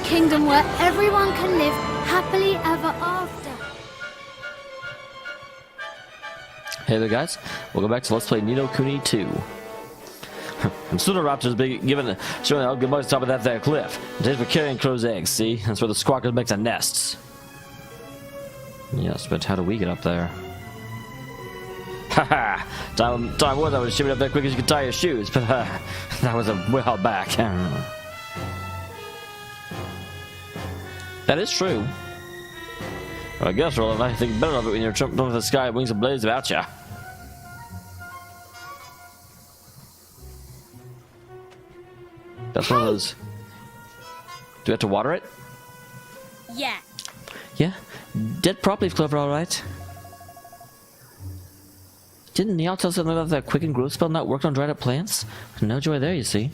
kingdom where everyone can live happily ever after. Hey there guys, welcome back to Let's Play Kuni 2. Incenaraptor's been showing how good money's top of that there cliff. It for carrying crow's eggs, see? That's where the squawkers make their nests. Yes, but how do we get up there? Haha! Time was I would have shipped up there quick as you could tie your shoes, but that was a while back. That is true. Well, I guess Roland, I think better of it when you're jumping over the sky with wings ablaze about you. That's one of those. Do we have to water it? Yeah. Yeah? Dead prop leaf clover, alright. Didn't Neil tell us something about that quicken growth spell not worked on dried up plants? No joy there, you see.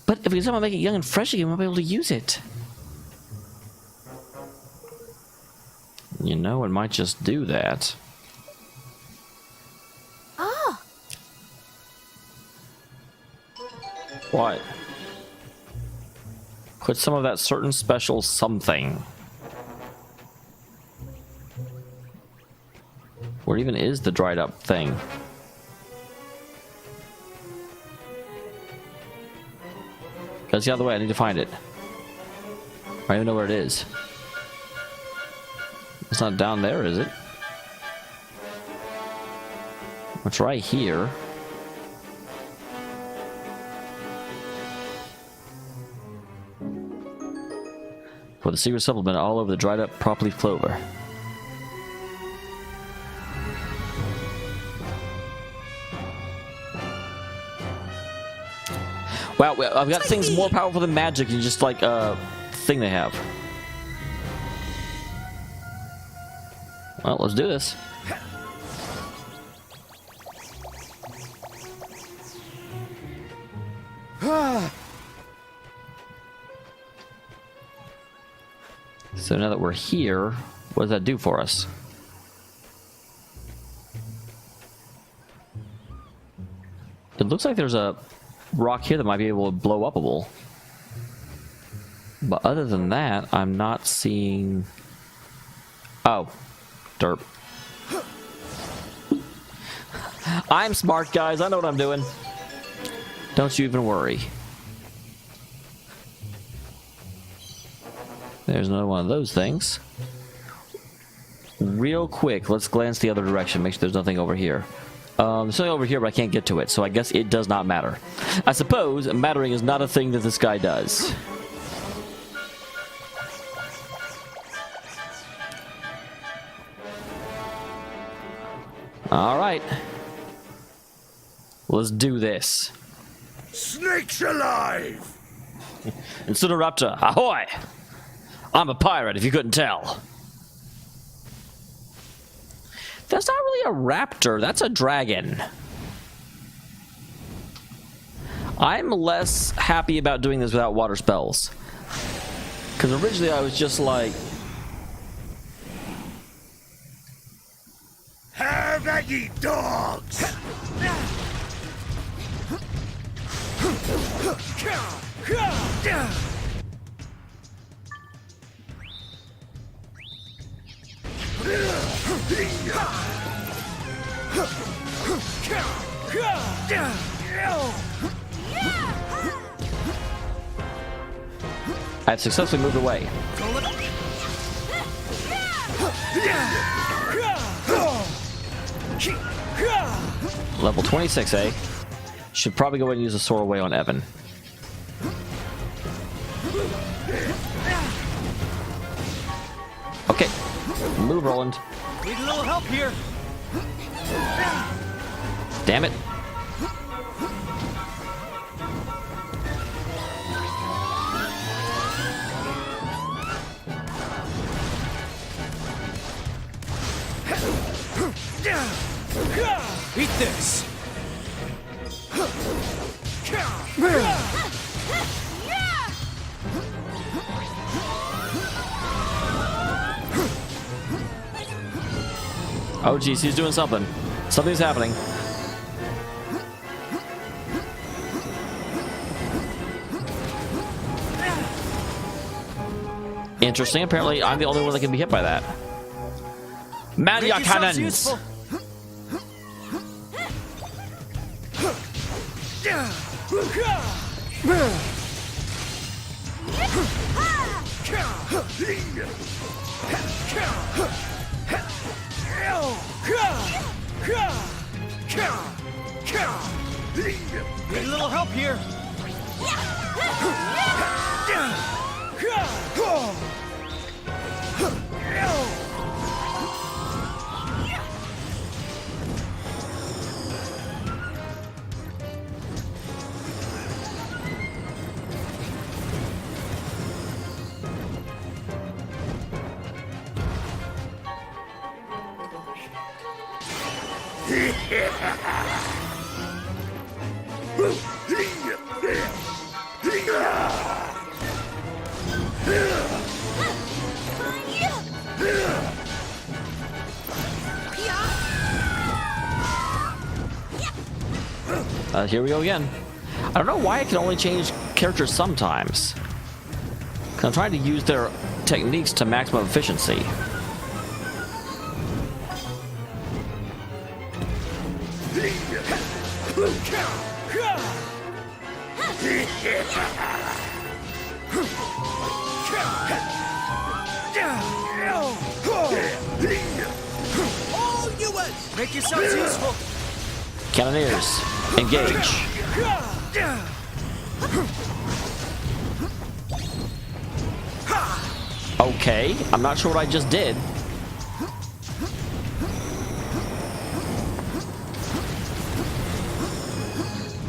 But if we can somehow make it young and fresh again, we'll be able to use it. You know, it might just do that. Ah. What? Put some of that certain special something. Where even is the dried up thing? That's the other way, I need to find it. I don't even know where it is. It's not down there, is it? It's right here. For the secret supplement all over the dried up prop leaf clover. Wow, I've got things more powerful than magic and just like a thing they have. Well, let's do this. So now that we're here, what does that do for us? It looks like there's a rock here that might be able to blow upable. But other than that, I'm not seeing... Oh. Derp. I'm smart, guys. I know what I'm doing. Don't you even worry. There's another one of those things. Real quick, let's glance the other direction. Make sure there's nothing over here. There's something over here, but I can't get to it, so I guess it does not matter. I suppose mattering is not a thing that this guy does. Alright. Let's do this. Snakes alive! Incenaraptor, ahoy! I'm a pirate, if you couldn't tell. That's not really a raptor, that's a dragon. I'm less happy about doing this without water spells. Because originally I was just like... Have at ye, dogs! I've successfully moved away. Level 26, eh? Should probably go ahead and use a soar away on Evan. Okay. Move, Roland. Need a little help here. Damn it. Eat this. Oh geez, he's doing something. Something's happening. Interesting. Apparently, I'm the only one that can be hit by that. Man, your Make yourselves cannons! useful. Need a little help here. Here we go again. I don't know why I can only change characters sometimes. 'Cause I'm trying to use their techniques to maximum efficiency. All units, make yourselves useful. Cannoneers, engage. Okay, I'm not sure what I just did.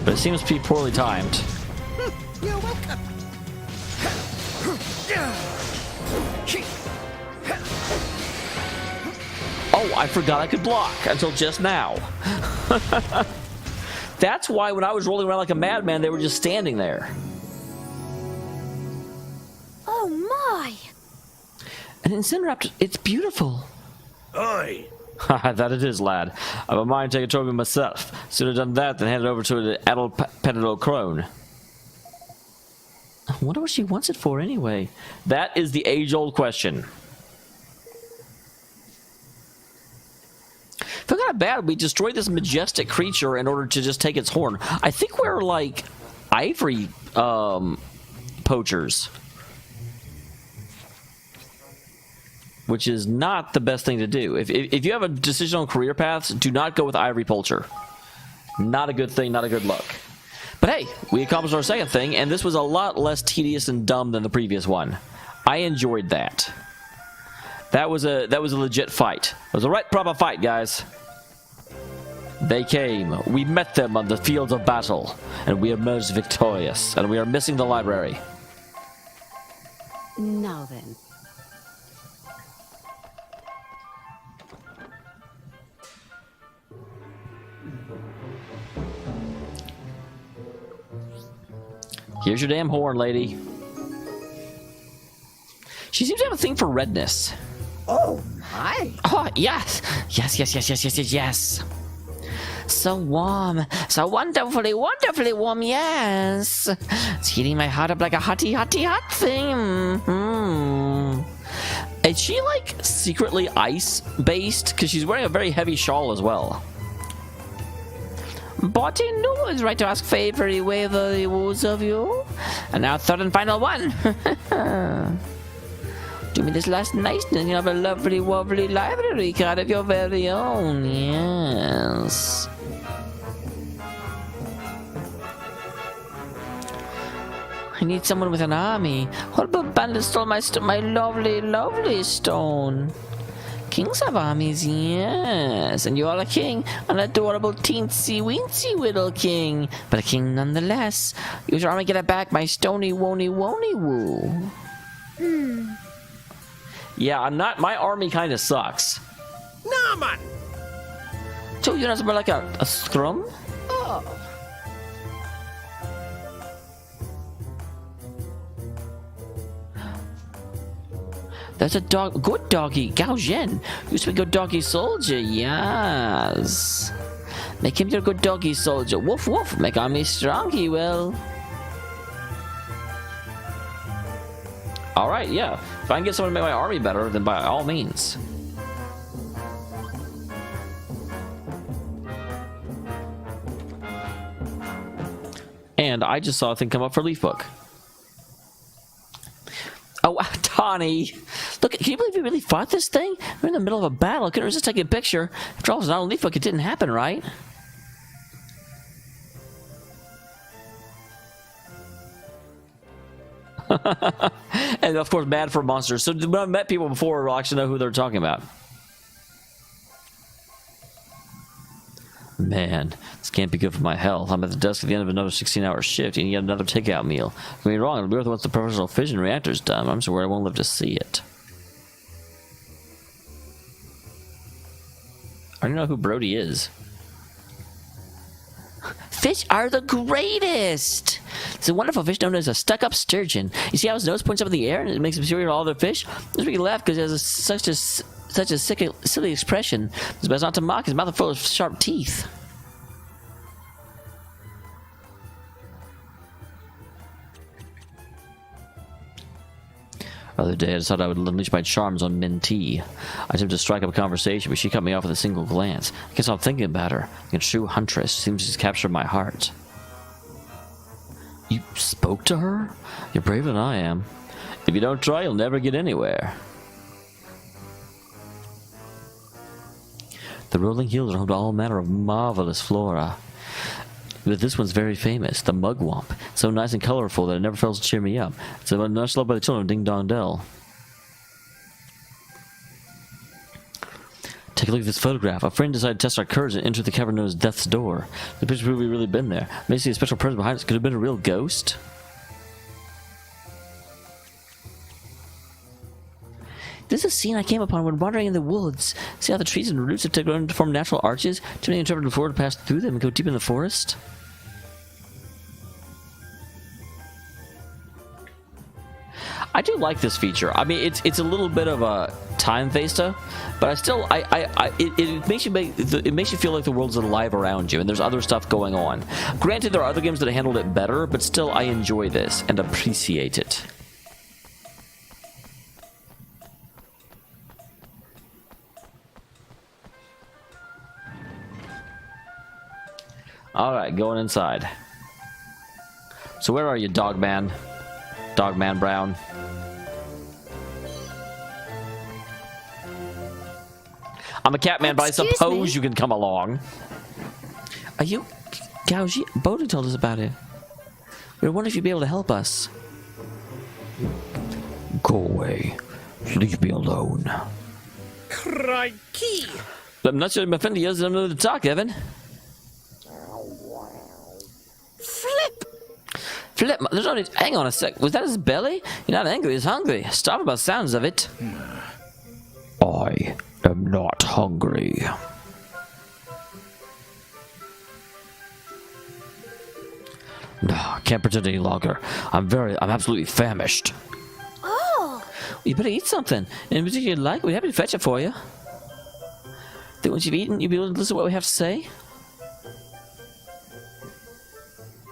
But it seems to be poorly timed. You're welcome. Oh, I forgot I could block until just now. That's why when I was rolling around like a madman, they were just standing there. Oh my! An Incenaraptor, it's beautiful. Oi! That it is, lad. I've a mind to take a trophy myself. Sooner done that than hand it over to the addle-petted old crone. I wonder what she wants it for anyway. That is the age-old question. Feel kind of bad. We destroyed this majestic creature in order to just take its horn. I think we're like ivory poachers, which is not the best thing to do. If you have a decision on career paths, do not go with ivory poacher. Not a good thing. Not a good look. But hey, we accomplished our second thing, and this was a lot less tedious and dumb than the previous one. I enjoyed that. That was a legit fight. It was a right proper fight, guys. They came. We met them on the fields of battle, and we emerged victorious. And we are missing the library. Now then. Here's your damn horn, lady. She seems to have a thing for redness. Oh my! Oh, yes. Yes. So warm. So wonderfully warm, yes. It's heating my heart up like a hot thing. Is she, like, secretly ice-based? Because she's wearing a very heavy shawl as well. But he knew it was right to ask favorably waverly woos of you. And now third and final one. Do me this last night, and you have a lovely library card of your very own. Yes. I need someone with an army. Horrible bandits stole my lovely stone. Kings have armies, yes. And you are a king, an adorable teensy-weensy little king. But a king nonetheless. Use your army, get it back, my stony wony woo. Yeah, I'm not. My army kind of sucks. Nah, man! So you're not more like a scrum? Oh. That's a dog. Good doggy. Gao Zhen. Used to be good doggy soldier. Yes. Make him your good doggy soldier. Woof woof. Make army strong, he will. Alright, yeah. If I can get someone to make my army better, then by all means. And I just saw a thing come up for Leafbook. Oh, Tawny! Look, can you believe we really fought this thing? We're in the middle of a battle. I couldn't resist taking a picture. After all, it's not a Leafbook. It didn't happen, right? And of course, mad for monsters. So when I've met people before, I'll actually know who they're talking about. Man, this can't be good for my health. I'm at the desk at the end of another 16-hour shift, and yet another takeout meal. Don't get me wrong, I'll be worth once the professional fission reactor's done. I'm so worried I won't live to see it. I don't know who Brody is. Fish are the greatest! It's a wonderful fish known as a stuck-up sturgeon. You see how his nose points up in the air and it makes him superior to all other fish? This make you laugh because it has such a silly expression. It's best not to mock. His mouth is full of sharp teeth. The other day, I decided I would unleash my charms on Minty. I attempted to strike up a conversation, but she cut me off with a single glance. I guess I'm thinking about her. Like a true huntress, seems to capture my heart. You spoke to her? You're braver than I am. If you don't try, you'll never get anywhere. The rolling hills are home to all manner of marvelous flora. But this one's very famous, the mugwump. So nice and colorful that it never fails to cheer me up. It's a much loved by the children of Ding Dong Dell. Take a look at this photograph. A friend decided to test our courage and enter the cavern known as Death's Door. The picture proved we'd really been there. Maybe see a special presence behind us. Could have been a real ghost? This is a scene I came upon when wandering in the woods. See how the trees and roots have grown to form natural arches? Too many interpreted before to pass through them and go deep in the forest? I do like this feature. I mean, it's a little bit of a time vesta, but I still it makes you feel like the world's alive around you, and there's other stuff going on. Granted, there are other games that have handled it better, but still, I enjoy this and appreciate it. All right, going inside. So where are you, Dogman? Dogman Brown. I'm a cat man, but I suppose you can come along. Are you... Gauji? Bodhi told us about it. We were wondering if you'd be able to help us. Go away. Leave me alone. Crikey! I'm not sure my friend is able to talk, Evan. Flip, there's only... Hang on a sec. Was that his belly? You're not angry, he's hungry. Starving by the sounds of it. I am not hungry. No, I can't pretend any longer. I'm absolutely famished. Oh! You better eat something. In particular you'd like, we're happy to fetch it for you. Think once you've eaten, you'll be able to listen to what we have to say?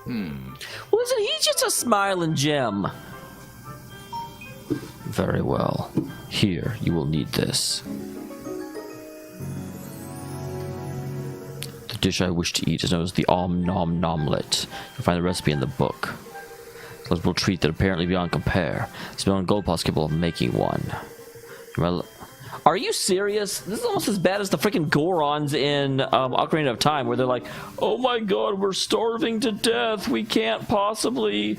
Well, isn't he just a smiling gem? Very well. Here, you will need this. The dish I wish to eat is known as the Om Nom Nomlet. You'll find the recipe in the book. It's a delectable treat that apparently beyond compare. It's beyond Goldpaw's capable of making one. Well, are you serious? This is almost as bad as the freaking Gorons in Ocarina of Time, where they're like, oh my god, we're starving to death. We can't possibly,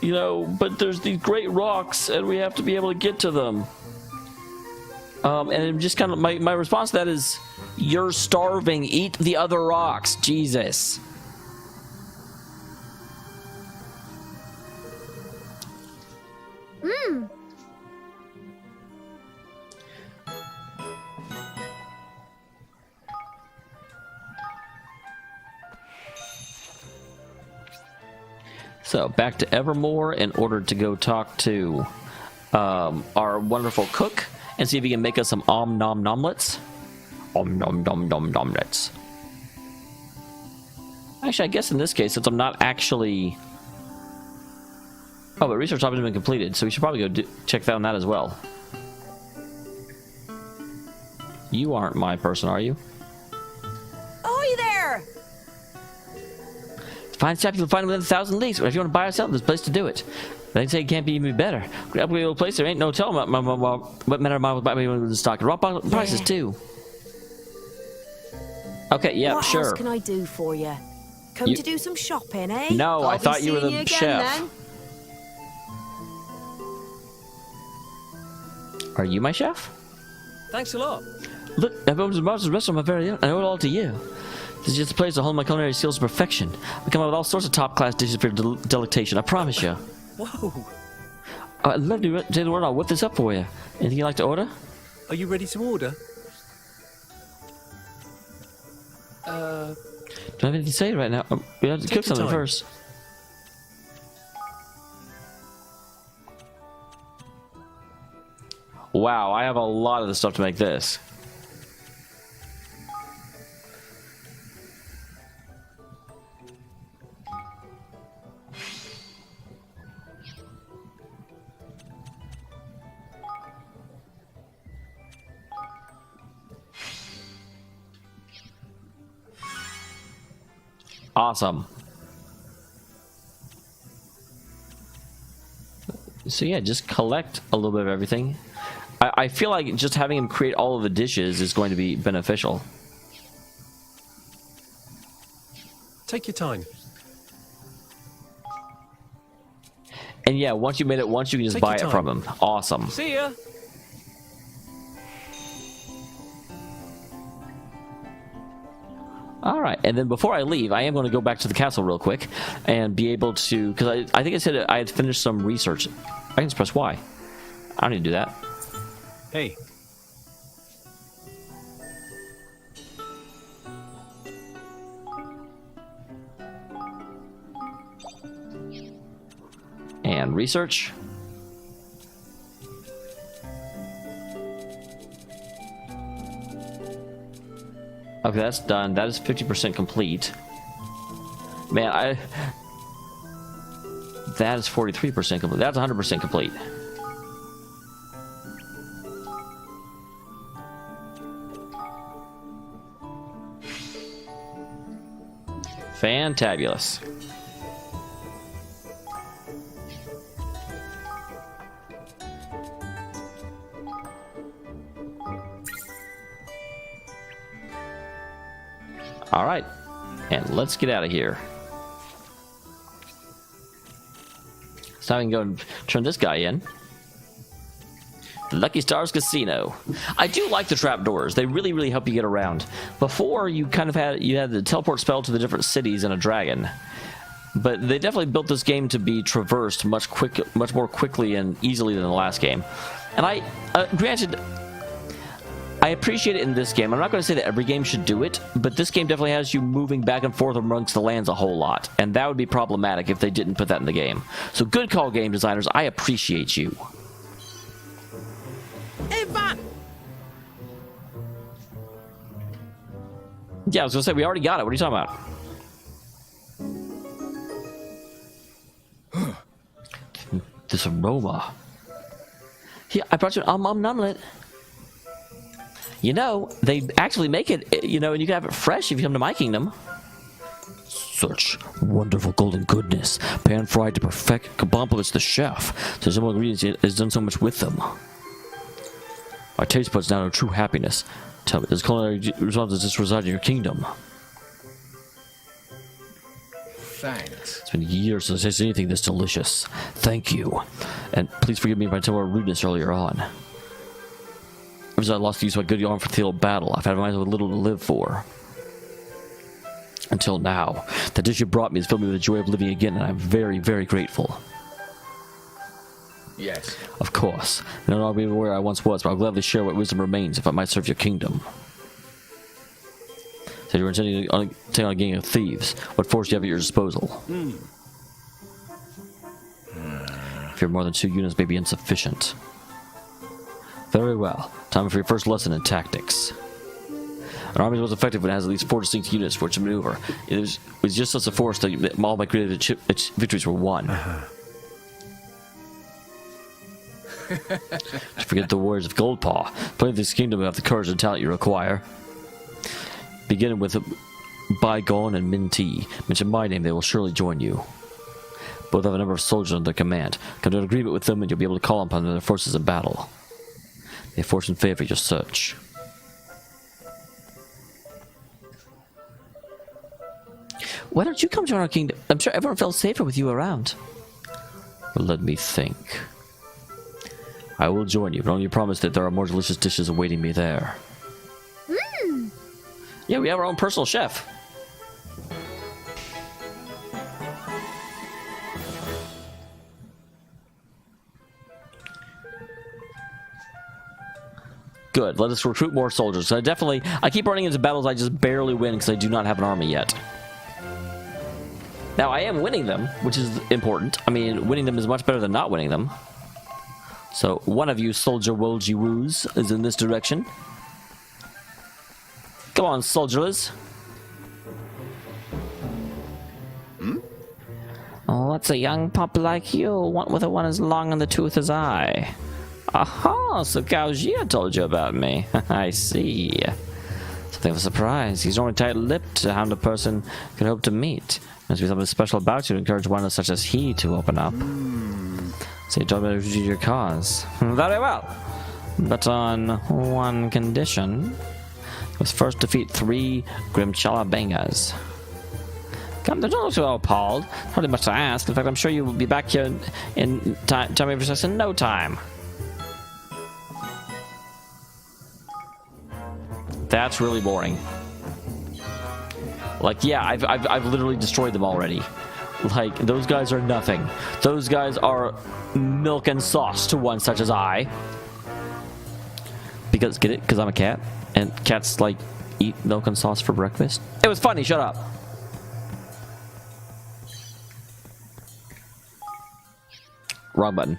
you know, but there's these great rocks and we have to be able to get to them. And just kind of, my response to that is, you're starving. Eat the other rocks. Jesus. So, back to Evermore in order to go talk to our wonderful cook and see if he can make us some Om Nom Nomlets. Om Nom Nom Nom Nomlets. Actually, I guess in this case, since I'm not actually Oh, but research hasn't been completed, so we should probably go check on that as well. You aren't my person, are you? Ahoy there! Find chap you'll find within 1,000 leagues. Or if you want to buy or sell, there's a place to do it. They say it can't be even better. Grab a little place, there ain't no telling what matter of buy in the stock. Raw prices too. Okay, yeah, what sure. What else can I do for you? Come to do some shopping, eh? No, I I'll thought be you were seeing the you again, chef. Then. Are you my chef? Thanks a lot. Look, I've opened a Martha's restaurant of my very own. I owe it all to you. This is just a place to hold my culinary skills to perfection. I come up with all sorts of top-class dishes for your delectation, I promise you. Whoa. I'd love to take the word. I'll whip this up for you. Anything you'd like to order? Are you ready to order? Don't have anything to say right now. We have to cook something first. Wow, I have a lot of the stuff to make this. Awesome. So yeah, just collect a little bit of everything. I feel like just having him create all of the dishes is going to be beneficial. Take your time. And yeah, once you made it once, you can just buy it from him. Awesome. See ya. All right, and then before I leave, I am going to go back to the castle real quick and be able to, because I think I said I had finished some research. I can just press Y. I don't need to do that. Hey. And research. Okay, that's done. That is 50% complete. Man, that is 43% complete. That's 100% complete. Fantabulous. All right, and let's get out of here. So I can go and turn this guy in. Lucky Stars Casino. I do like the trapdoors. They really, really help you get around. Before, you kind of had the teleport spell to the different cities and a dragon. But they definitely built this game to be traversed much more quickly and easily than the last game. And granted, I appreciate it in this game. I'm not going to say that every game should do it, but this game definitely has you moving back and forth amongst the lands a whole lot. And that would be problematic if they didn't put that in the game. So good call, game designers. I appreciate you. Ivan! Yeah, I was going to say, we already got it. What are you talking about? This aroma. Yeah, I brought you an nunlet. You know, they actually make it, and you can have it fresh if you come to my kingdom. Such wonderful golden goodness, pan-fried to perfect, compliments the chef. So simple ingredients has done so much with them. My taste buds now know true happiness. Tell me, does culinary result does this reside in your kingdom? Thanks. It's been years since I tasted anything this delicious. Thank you. And please forgive me if I tell our rudeness earlier on. Ever since I lost the use of my good arm for the old battle, I've had myself little to live for. Until now, the dish you brought me has filled me with the joy of living again, and I'm very, very grateful. Yes. Of course. I don't know where I once was, but I'll gladly share what wisdom remains if it might serve your kingdom. So you were intending to take on a gang of thieves. What force do you have at your disposal? If you're more than 2 units, may be insufficient. Very well. Time for your first lesson in tactics. An army is most effective when it has at least 4 distinct units for it to maneuver. It was just such a force that all my great victories were won. Forget the warriors of Goldpaw. Plenty of this kingdom have the courage and talent you require. Beginning with Bygone and Minty. Mention my name, they will surely join you. Both have a number of soldiers under their command. Come to an agreement with them and you'll be able to call upon their forces in battle. May fortune favor your search. Why don't you come join our kingdom? I'm sure everyone feels safer with you around. Well, let me think. I will join you, but only promise that there are more delicious dishes awaiting me there. Yeah, we have our own personal chef. Good. Let us recruit more soldiers. So I keep running into battles I just barely win because I do not have an army yet. Now, I am winning them, which is important. I mean, winning them is much better than not winning them. So, one of you soldier wolgy woos is in this direction. Come on, soldierless. Oh, what's a young pup like you want with a one as long in the tooth as I? Aha, so Gao Jia told you about me. I see. Something of a surprise. He's normally tight-lipped to how a person could hope to meet. Must be something special about you to encourage one such as he to open up. So you told me to refuse your cause. Very well. But on one condition. You must first defeat 3 Grimchala Bangas. Come, don't look so appalled. Hardly much to ask. In fact, I'm sure you will be back here in time of recess in no time. That's really boring. Like, yeah, I've literally destroyed them already. Like, those guys are nothing. Those guys are milk and sauce to one such as I. Because, get it? Because I'm a cat? And cats, like, eat milk and sauce for breakfast? It was funny, shut up. Wrong button.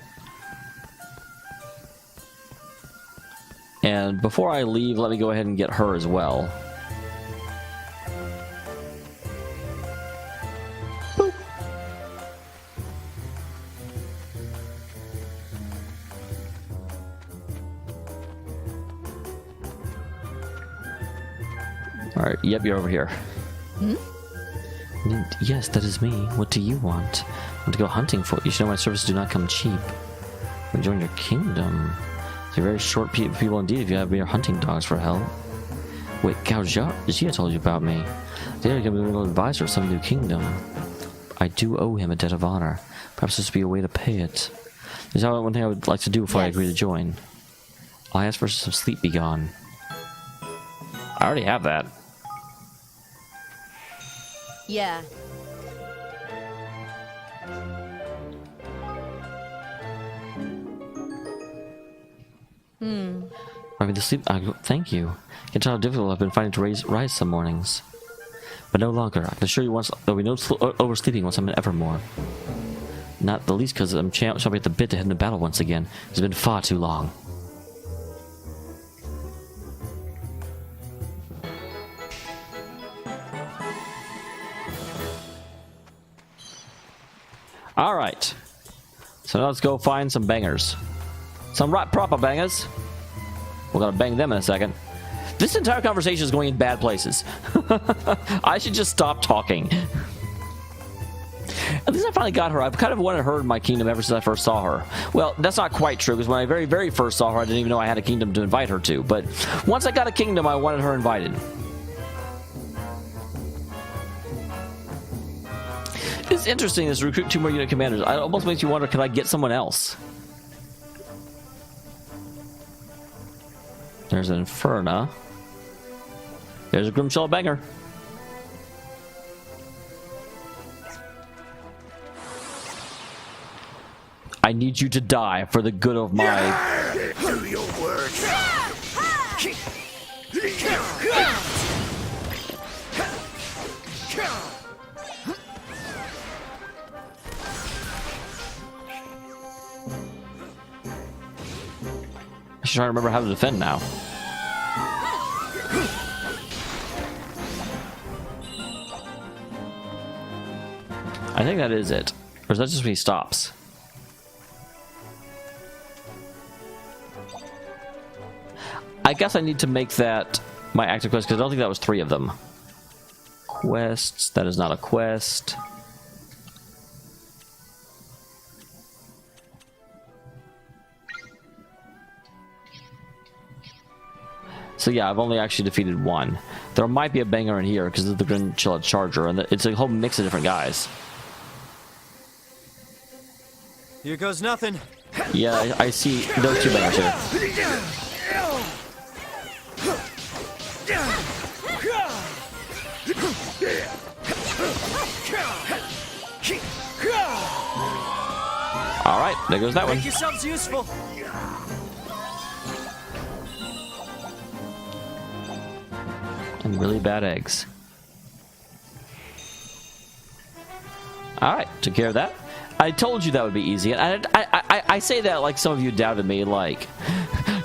And before I leave, let me go ahead and get her as well. Boop. Alright, yep, you're over here. Yes, that is me. What do you want? I want to go hunting for you. You should know my services do not come cheap. We join your kingdom. You're very short people indeed if you have your hunting dogs for help. Wait, Gao Jia told you about me. They are going to be a little advisor of some new kingdom. I do owe him a debt of honor. Perhaps this would be a way to pay it. There's one thing I would like to do before I agree to join. I'll ask for some sleep begone. I already have that. Yeah. I mean, the sleep. Thank you. It's how difficult I've been finding to rise some mornings, but no longer. I can assure you, once there'll be no oversleeping once I'm in Evermore. Not the least because I'm chomping at the bit to head into battle once again. It's been far too long. All right. So now let's go find some bangers. Some right proper bangers. We're gonna bang them in a second. This entire conversation is going in bad places. I should just stop talking. At least I finally got her. I've kind of wanted her in my kingdom ever since I first saw her. Well, that's not quite true, because when I very, very first saw her, I didn't even know I had a kingdom to invite her to. But once I got a kingdom, I wanted her invited. It's interesting, this recruit 2 more unit commanders. It almost makes you wonder, could I get someone else? There's an Inferna. There's a Grimshell Banger. I need you to die for the good of my... Do your work. I should try to remember how to defend now. I think that is it. Or is that just when he stops? I guess I need to make that my active quest, because I don't think that was 3 of them. Quests. That is not a quest. So yeah, I've only actually defeated 1. There might be a banger in here because of the Grinchilla Charger, and it's a whole mix of different guys. Here goes nothing. Yeah, I see those 2 bangers here. All right, there goes that one. Make yourselves useful. And really bad eggs. All right, took care of that. I told you that would be easy. And I say that like some of you doubted me. Like,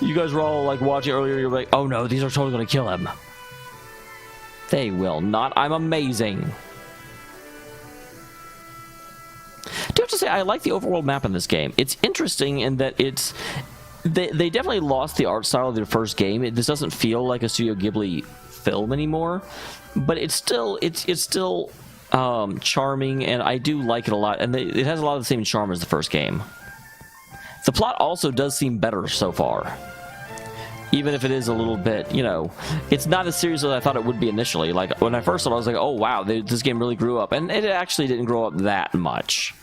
you guys were all like watching earlier. You're like, oh no, these are totally going to kill him. They will not. I'm amazing. Do have to say, I like the overworld map in this game. It's interesting in that it's... They definitely lost the art style of their first game. This doesn't feel like a Studio Ghibli film anymore, but it's still charming, and I do like it a lot, and it has a lot of the same charm as the first game. The plot also does seem better so far, even if it is a little bit, you know, it's not as serious as I thought it would be initially. Like, when I first saw it, I was like, oh wow, this game really grew up, and it actually didn't grow up that much.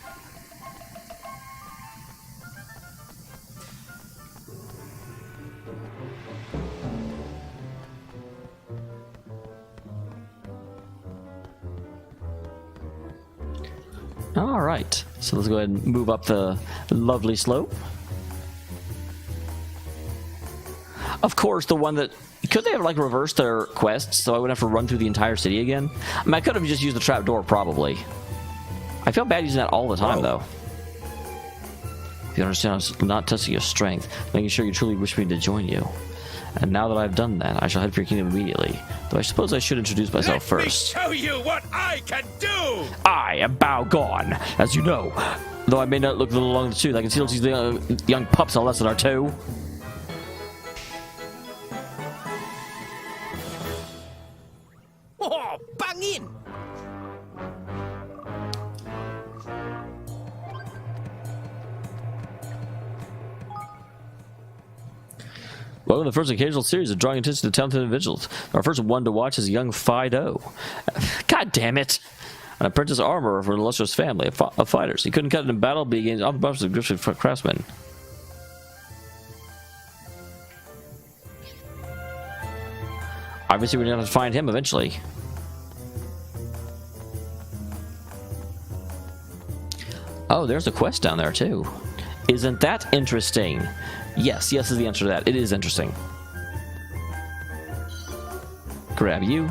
All right, so let's go ahead and move up the lovely slope. Of course, the one that... Could they have, like, reversed their quests so I wouldn't have to run through the entire city again? I mean, I could have just used the trapdoor, probably. I feel bad using that all the time, though. If you understand, I'm not testing your strength, making sure you truly wish me to join you. And now that I've done that, I shall head for your kingdom immediately. Though I suppose I should introduce myself first. Let me show you what I can do! I am DARGON, as you know. Though I may not look a little along the tooth, I can see these young pups a lesson or two. Oh, bang in! Welcome to the first occasional series of drawing attention to talented individuals. Our first one to watch is young Fido. God damn it! An apprentice armorer for an illustrious family of fighters. He couldn't cut it in battle, but he gained all the buffs of gifted craftsmen. Obviously, we're gonna have to find him eventually. Oh, there's a quest down there too. Isn't that interesting? Yes is the answer to that. It is interesting. Grab you.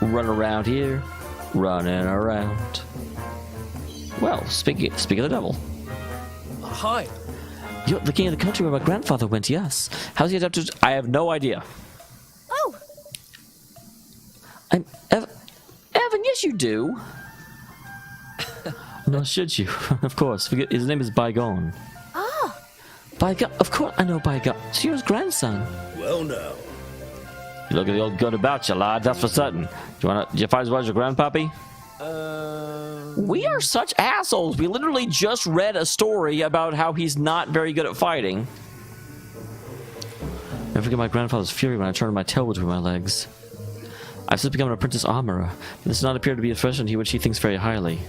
Run around here. Running around. Well, speaking of the devil. Hi. You're the king of the country where my grandfather went, yes. How's he adapted? I have no idea. Oh, I'm Evan, yes you do. No, should you? Of course. Forget, his name is Bygone. ah, Bygone? Of course I know Bygone. It's your grandson. Well, now. You look at the old gun about you, lad. That's for certain. Did you find as your grandpappy? We are such assholes. We literally just read a story about how he's not very good at fighting. Never forget my grandfather's fury when I turned my tail between my legs. I've since become an apprentice armorer. This does not appear to be a profession which he thinks very highly.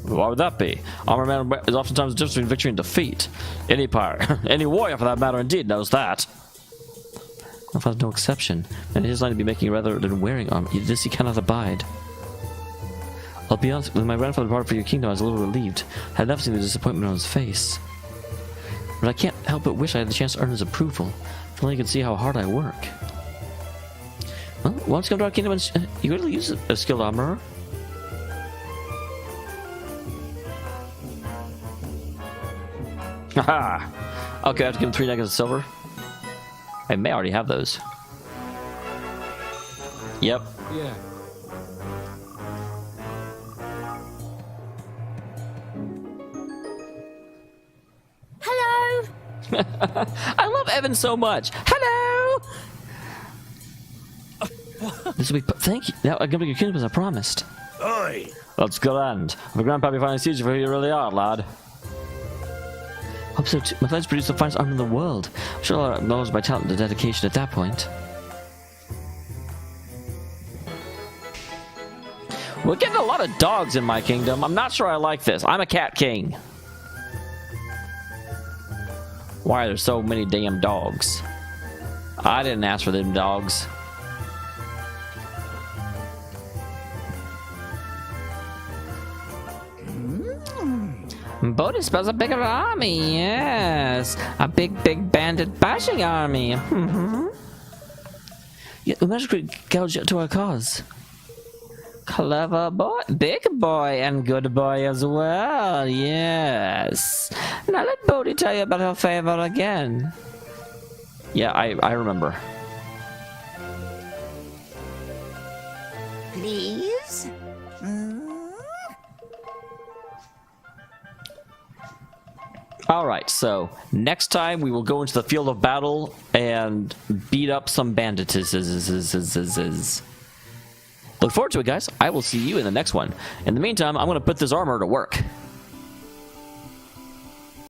Why would that be? Armor man is oftentimes the difference between victory and defeat. Any pirate, any warrior for that matter, indeed knows that. My father's no exception, and his line to be making rather than wearing armor. This he cannot abide. I'll be honest, when my grandfather departed for your kingdom, I was a little relieved. I had never seen the disappointment on his face. But I can't help but wish I had the chance to earn his approval. If only he could see how hard I work. Well, why don't you come to our kingdom and you really use a skilled armorer? Haha! Okay, I have to give him 3 nuggets of silver. I may already have those. Yep. Yeah. I love Evan so much. Hello. This will be. Thank you. Now I'm gonna be your kingdom as I promised. Oi! That's grand. My grandpappy finally sees you for who you really are, lad. Hope so too. My plans produce the finest army in the world. I'm sure I'll acknowledge my talent and dedication at that point. We're getting a lot of dogs in my kingdom. I'm not sure I like this. I'm a cat king. Why are there so many damn dogs? I didn't ask for them dogs. Bodhi spells a bigger army, yes. A big bandit bashing army. Yeah, we managed to gouge to our cause. Clever boy, big boy, and good boy as well, yes. Now let Bodhi tell you about her favor again. Yeah, I remember. Please? Alright, so next time we will go into the field of battle and beat up some bandits. Look forward to it, guys. I will see you in the next one. In the meantime, I'm going to put this armor to work.